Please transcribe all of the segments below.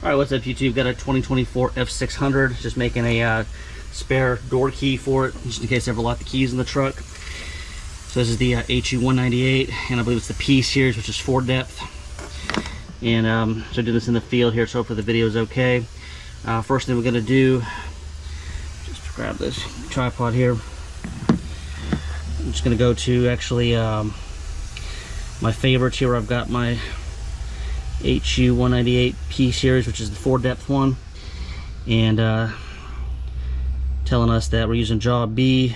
Alright, what's up YouTube? Got a 2024 F600, just making a spare door key for it, just in case I ever lock the keys in the truck. So this is the HU198, and I believe it's the P series, which is 4 depth. And so I did this in the field here, so hopefully the video is okay. First thing we're going to do, just grab this tripod here. I'm just going to go to actually my favorites here. I've got my HU198 P series, which is the 4 depth one, and telling us that we're using jaw B,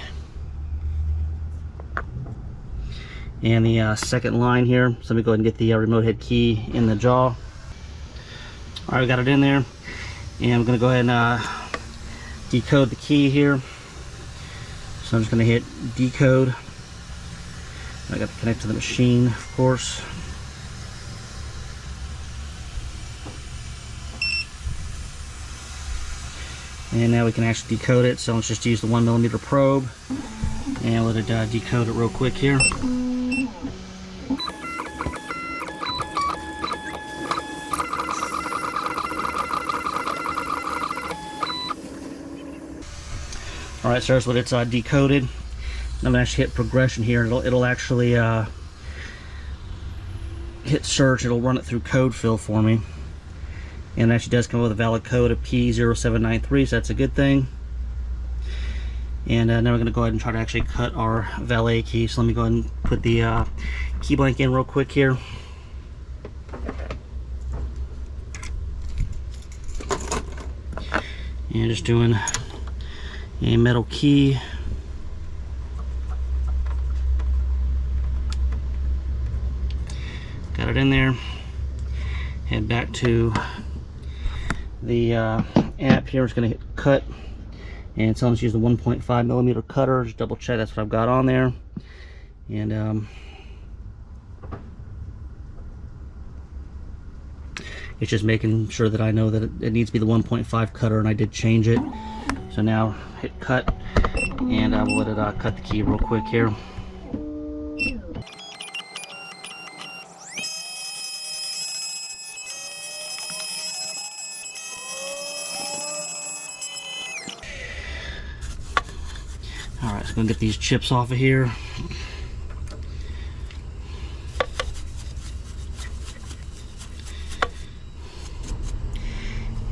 and the second line here. So let me go ahead and get the remote head key in the jaw. Alright, we got it in there, and I'm going to go ahead and decode the key here. So I'm just going to hit decode. I got to connect to the machine, of course. And now we can actually decode it, so let's just use the 1mm probe and let it decode it real quick here. Alright, so that's what it's decoded. I'm going to actually hit progression here. It'll actually hit search. It'll run it through code fill for me. And it actually does come up with a valid code of P0793, so that's a good thing. And now we're going to go ahead and try to actually cut our valet key. So let me go ahead and put the key blank in real quick here. And just doing a metal key. Got it in there. Head back to the app here. I'm just going to hit cut, and so I'm just use the 1.5mm cutter. Just double check that's what I've got on there, and it's just making sure that I know that it needs to be the 1.5 cutter, and I did change it. So now hit cut, and I will let it cut the key real quick here. Alright, so I'm going to get these chips off of here.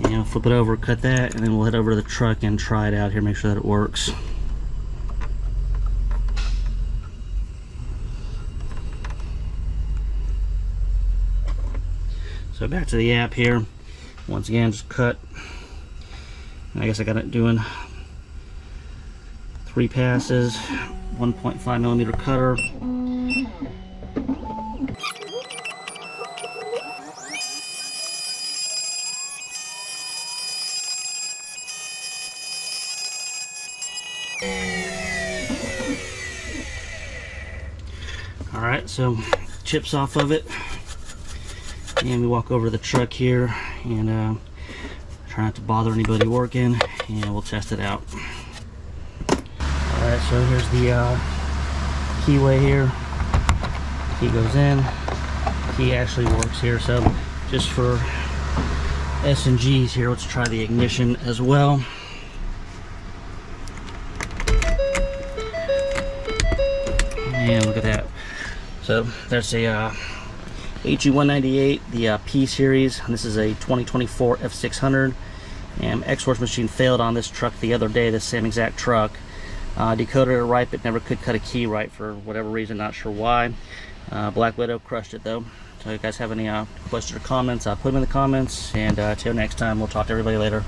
And I'll flip it over, cut that, and then we'll head over to the truck and try it out here, make sure that it works. So back to the app here. Once again, just cut. And I guess I got it doing 3 passes, 1.5mm cutter. Alright, so chips off of it. And we walk over to the truck here and try not to bother anybody working, and we'll test it out. Alright, so here's the keyway here. Key goes in. Key actually works here. So just for S and G's here, let's try the ignition as well. And look at that. So there's a HU198, the P series, and this is a 2024 F600. And X-Force machine failed on this truck the other day, the same exact truck. Decoded it right, but never could cut a key right for whatever reason, not sure why. Black Widow crushed it though. So if you guys have any questions or comments, put them in the comments, and till next time, we'll talk to everybody later.